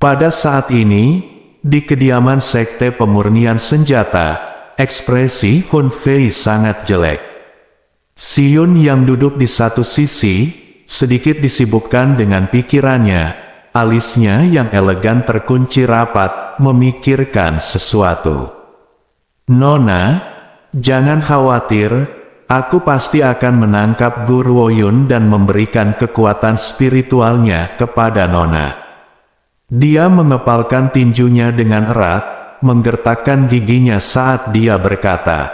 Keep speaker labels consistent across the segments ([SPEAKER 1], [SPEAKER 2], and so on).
[SPEAKER 1] Pada saat ini, di kediaman Sekte Pemurnian Senjata, ekspresi Hun Fei sangat jelek. Siyun yang duduk di satu sisi, sedikit disibukkan dengan pikirannya, alisnya yang elegan terkunci rapat, memikirkan sesuatu. "Nona, jangan khawatir, aku pasti akan menangkap Guru Woyun dan memberikan kekuatan spiritualnya kepada Nona." Dia mengepalkan tinjunya dengan erat, menggertakkan giginya saat dia berkata,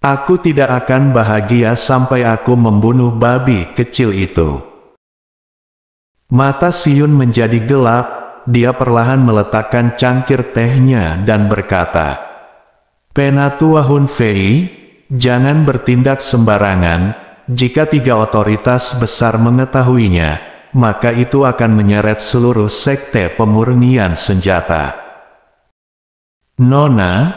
[SPEAKER 1] "Aku tidak akan bahagia sampai aku membunuh babi kecil itu." Mata Siyun menjadi gelap, dia perlahan meletakkan cangkir tehnya dan berkata, "Penatua Hun Fei, jangan bertindak sembarangan, jika 3 otoritas besar mengetahuinya, maka itu akan menyeret seluruh Sekte Pemurnian Senjata." "Nona,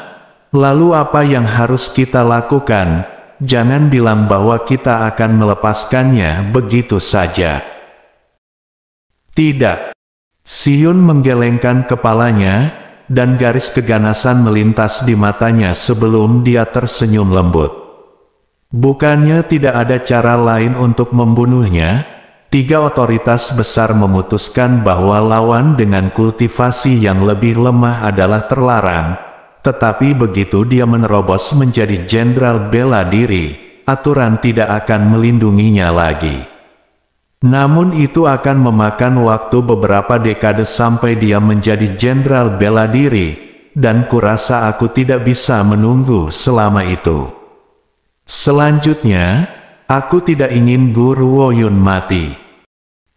[SPEAKER 1] lalu apa yang harus kita lakukan? Jangan bilang bahwa kita akan melepaskannya begitu saja." "Tidak." Siyun menggelengkan kepalanya, dan garis keganasan melintas di matanya sebelum dia tersenyum lembut. "Bukannya tidak ada cara lain untuk membunuhnya?" 3 otoritas besar memutuskan bahwa lawan dengan kultivasi yang lebih lemah adalah terlarang, tetapi begitu dia menerobos menjadi jenderal bela diri, aturan tidak akan melindunginya lagi. Namun itu akan memakan waktu beberapa dekade sampai dia menjadi jenderal bela diri, dan kurasa aku tidak bisa menunggu selama itu. Selanjutnya, aku tidak ingin Guru Woyun mati."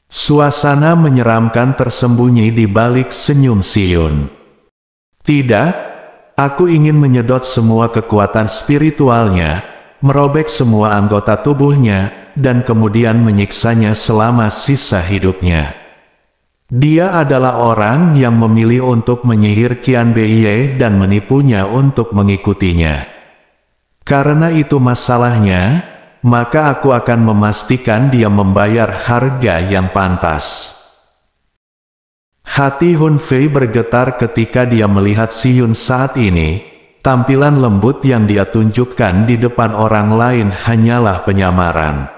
[SPEAKER 1] Suasana menyeramkan tersembunyi di balik senyum Siyun. "Tidak, aku ingin menyedot semua kekuatan spiritualnya, merobek semua anggota tubuhnya, dan kemudian menyiksanya selama sisa hidupnya." Dia adalah orang yang memilih untuk menyihir Qian Beiye dan menipunya untuk mengikutinya. Karena itu masalahnya, maka aku akan memastikan dia membayar harga yang pantas. Hati Hun Fei bergetar ketika dia melihat Siyun saat ini. Tampilan lembut yang dia tunjukkan di depan orang lain hanyalah penyamaran.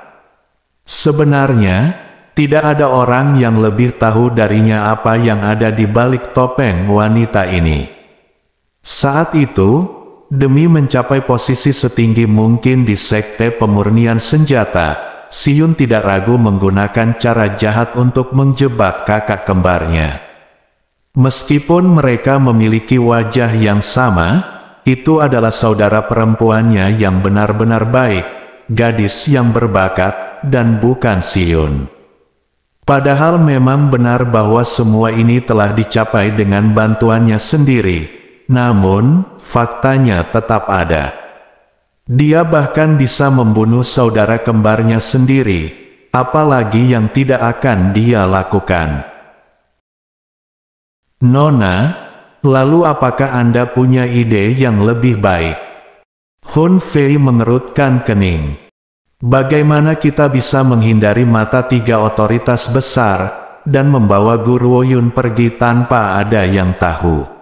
[SPEAKER 1] Sebenarnya, tidak ada orang yang lebih tahu darinya apa yang ada di balik topeng wanita ini. Saat itu, demi mencapai posisi setinggi mungkin di Sekte Pemurnian Senjata, Siyun tidak ragu menggunakan cara jahat untuk menjebak kakak kembarnya. Meskipun mereka memiliki wajah yang sama, itu adalah saudara perempuannya yang benar-benar baik, gadis yang berbakat, dan bukan Siyun. Padahal memang benar bahwa semua ini telah dicapai dengan bantuannya sendiri. Namun, faktanya tetap ada. Dia bahkan bisa membunuh saudara kembarnya sendiri, apalagi yang tidak akan dia lakukan. "Nona, lalu apakah Anda punya ide yang lebih baik?" Hun Fei mengerutkan kening. "Bagaimana kita bisa menghindari mata 3 otoritas besar, dan membawa Guru Woyun pergi tanpa ada yang tahu?"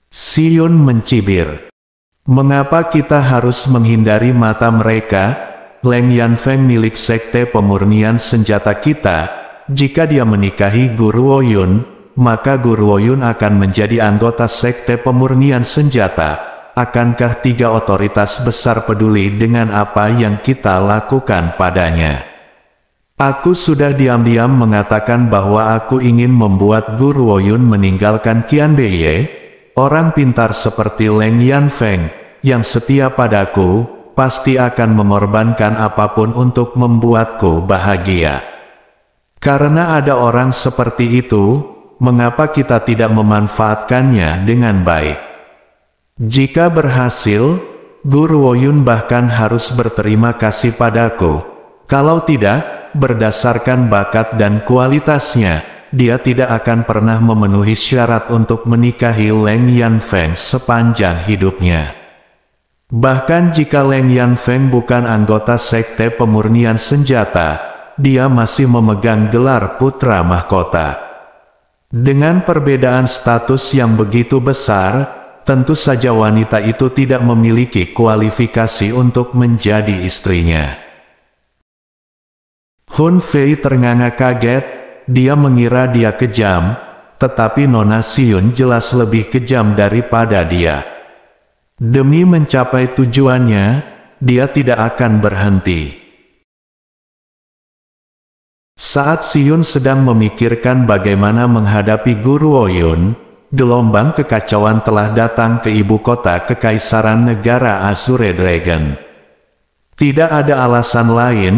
[SPEAKER 1] Siyun mencibir. "Mengapa kita harus menghindari mata mereka? Leng Yanfeng milik Sekte Pemurnian Senjata kita. Jika dia menikahi Guru Woyun, maka Guru Woyun akan menjadi anggota Sekte Pemurnian Senjata. Akankah 3 otoritas besar peduli dengan apa yang kita lakukan padanya? Aku sudah diam-diam mengatakan bahwa aku ingin membuat Guru Woyun meninggalkan Qian Beiye. Orang pintar seperti Leng Yanfeng, yang setia padaku, pasti akan mengorbankan apapun untuk membuatku bahagia. Karena ada orang seperti itu, mengapa kita tidak memanfaatkannya dengan baik? Jika berhasil, Guru Woyun bahkan harus berterima kasih padaku. Kalau tidak, berdasarkan bakat dan kualitasnya, dia tidak akan pernah memenuhi syarat untuk menikahi Leng Yanfeng sepanjang hidupnya. Bahkan jika Leng Yanfeng bukan anggota Sekte Pemurnian Senjata, dia masih memegang gelar putra mahkota. Dengan perbedaan status yang begitu besar, tentu saja wanita itu tidak memiliki kualifikasi untuk menjadi istrinya. Hun Fei ternganga kaget, dia mengira dia kejam, tetapi Nona Xiun jelas lebih kejam daripada dia. Demi mencapai tujuannya, dia tidak akan berhenti. Saat Xiun sedang memikirkan bagaimana menghadapi Guru Oyun, gelombang kekacauan telah datang ke ibu kota Kekaisaran Negara Azure Dragon. Tidak ada alasan lain,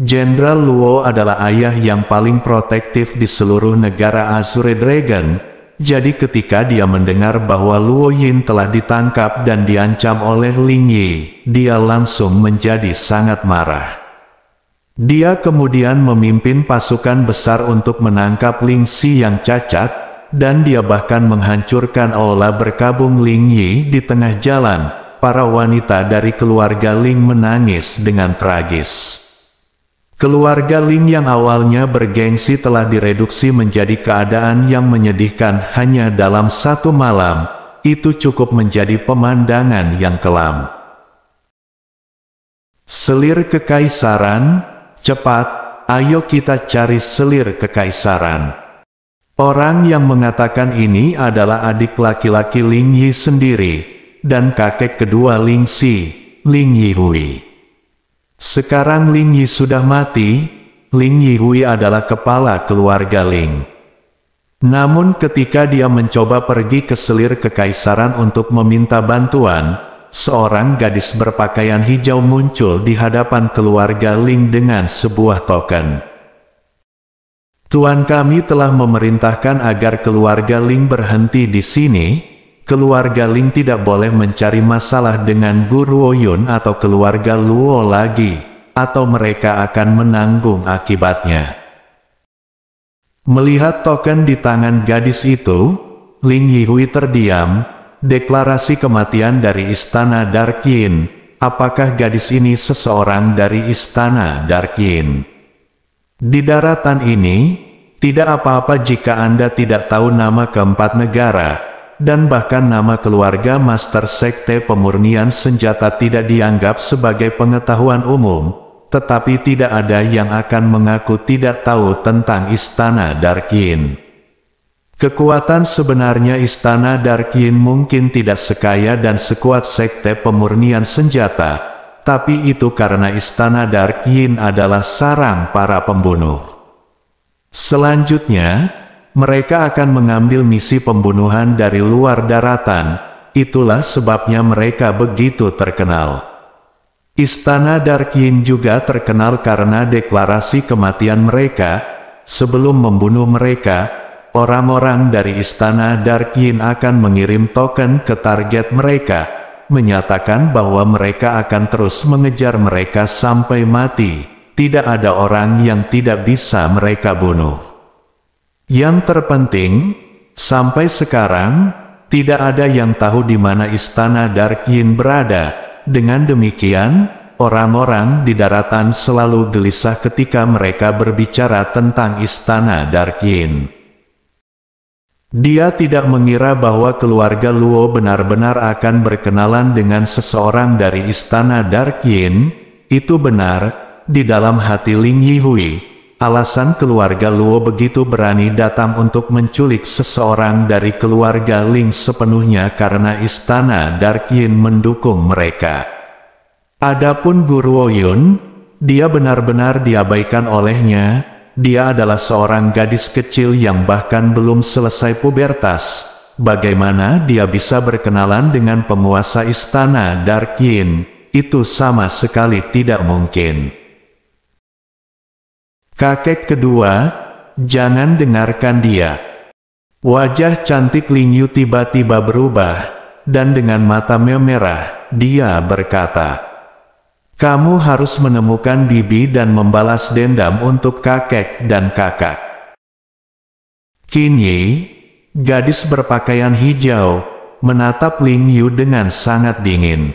[SPEAKER 1] Jenderal Luo adalah ayah yang paling protektif di seluruh negara Azure Dragon, jadi ketika dia mendengar bahwa Luo Yin telah ditangkap dan diancam oleh Ling Yi, dia langsung menjadi sangat marah. Dia kemudian memimpin pasukan besar untuk menangkap Ling Xi yang cacat, dan dia bahkan menghancurkan aula berkabung Ling Yi di tengah jalan. Para wanita dari keluarga Ling menangis dengan tragis. Keluarga Ling yang awalnya bergengsi telah direduksi menjadi keadaan yang menyedihkan hanya dalam satu malam. Itu cukup menjadi pemandangan yang kelam. Selir Kekaisaran. Cepat, ayo kita cari selir kekaisaran. Orang yang mengatakan ini adalah adik laki-laki Ling Yi sendiri, dan kakek kedua Ling Xi, Ling Yihui. Sekarang Ling Yi sudah mati, Ling Yihui adalah kepala keluarga Ling. Namun ketika dia mencoba pergi ke selir kekaisaran untuk meminta bantuan, seorang gadis berpakaian hijau muncul di hadapan keluarga Ling dengan sebuah token. Tuan kami telah memerintahkan agar keluarga Ling berhenti di sini. Keluarga Ling tidak boleh mencari masalah dengan Guru Oyun atau keluarga Luo lagi, atau mereka akan menanggung akibatnya. Melihat token di tangan gadis itu, Ling Yihui terdiam. Deklarasi kematian dari Istana Dark Yin. Apakah gadis ini seseorang dari Istana Dark Yin? Di daratan ini, tidak apa-apa jika Anda tidak tahu nama keempat negara, dan bahkan nama keluarga Master Sekte Pemurnian Senjata tidak dianggap sebagai pengetahuan umum, tetapi tidak ada yang akan mengaku tidak tahu tentang Istana Dark Yin. Kekuatan sebenarnya Istana Dark Yin mungkin tidak sekaya dan sekuat Sekte Pemurnian Senjata, tapi itu karena Istana Dark Yin adalah sarang para pembunuh. Selanjutnya, mereka akan mengambil misi pembunuhan dari luar daratan, itulah sebabnya mereka begitu terkenal. Istana Dark Yin juga terkenal karena deklarasi kematian mereka. Sebelum membunuh mereka, orang-orang dari Istana Dark Yin akan mengirim token ke target mereka, menyatakan bahwa mereka akan terus mengejar mereka sampai mati. Tidak ada orang yang tidak bisa mereka bunuh. Yang terpenting, sampai sekarang, tidak ada yang tahu di mana Istana Dark Yin berada. Dengan demikian, orang-orang di daratan selalu gelisah ketika mereka berbicara tentang Istana Dark Yin. Dia tidak mengira bahwa keluarga Luo benar-benar akan berkenalan dengan seseorang dari Istana Dark Yin. Itu benar, di dalam hati Ling Yihui, alasan keluarga Luo begitu berani datang untuk menculik seseorang dari keluarga Ling sepenuhnya karena Istana Dark Yin mendukung mereka. Adapun Guru Oyun, dia benar-benar diabaikan olehnya. Dia adalah seorang gadis kecil yang bahkan belum selesai pubertas. Bagaimana dia bisa berkenalan dengan penguasa Istana Dark Yin? Itu sama sekali tidak mungkin. Kakek kedua, jangan dengarkan dia. Wajah cantik Ling Yu tiba-tiba berubah, dan dengan mata memerah, dia berkata, "Kamu harus menemukan bibi dan membalas dendam untuk kakek dan kakak." Qin Yi, gadis berpakaian hijau, menatap Ling Yu dengan sangat dingin.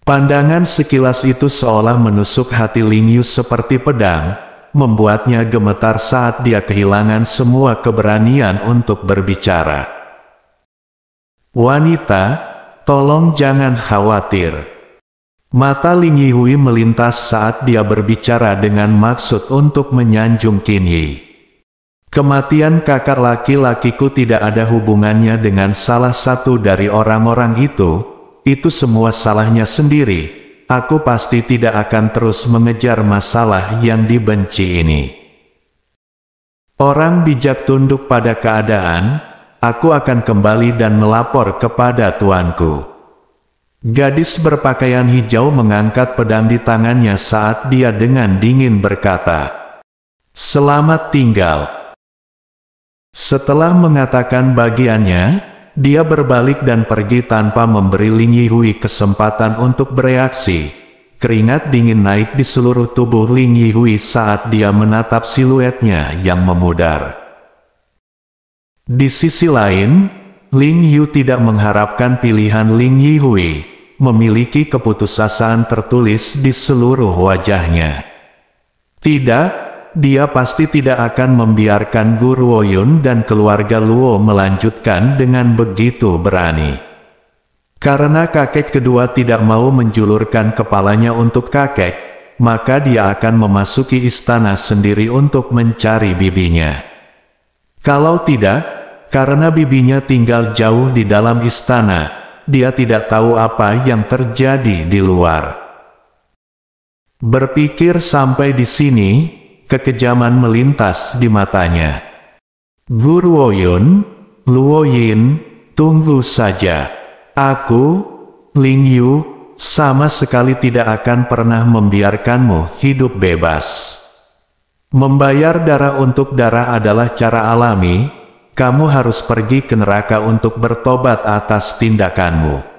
[SPEAKER 1] Pandangan sekilas itu seolah menusuk hati Ling Yu seperti pedang, membuatnya gemetar saat dia kehilangan semua keberanian untuk berbicara. "Wanita, tolong jangan khawatir." Mata Ling Yihui melintas saat dia berbicara dengan maksud untuk menyanjung Qin Yi. "Kematian kakak laki-lakiku tidak ada hubungannya dengan salah satu dari orang-orang itu semua salahnya sendiri. Aku pasti tidak akan terus mengejar masalah yang dibenci ini. Orang bijak tunduk pada keadaan, aku akan kembali dan melapor kepada tuanku." Gadis berpakaian hijau mengangkat pedang di tangannya saat dia dengan dingin berkata, "Selamat tinggal." Setelah mengatakan bagiannya, dia berbalik dan pergi tanpa memberi Ling Yihui kesempatan untuk bereaksi. Keringat dingin naik di seluruh tubuh Ling Yihui saat dia menatap siluetnya yang memudar. Di sisi lain, Ling Yu tidak mengharapkan pilihan Ling Yihui, memiliki keputusasaan tertulis di seluruh wajahnya. Tidak, dia pasti tidak akan membiarkan Gu Ruoyun dan keluarga Luo melanjutkan dengan begitu berani. Karena kakek kedua tidak mau menjulurkan kepalanya untuk kakek, maka dia akan memasuki istana sendiri untuk mencari bibinya. Kalau tidak, karena bibinya tinggal jauh di dalam istana, dia tidak tahu apa yang terjadi di luar. Berpikir sampai di sini, kekejaman melintas di matanya. "Gu Ruoyun, Luo Yin, tunggu saja. Aku, Ling Yu, sama sekali tidak akan pernah membiarkanmu hidup bebas. Membayar darah untuk darah adalah cara alami, kamu harus pergi ke neraka untuk bertobat atas tindakanmu."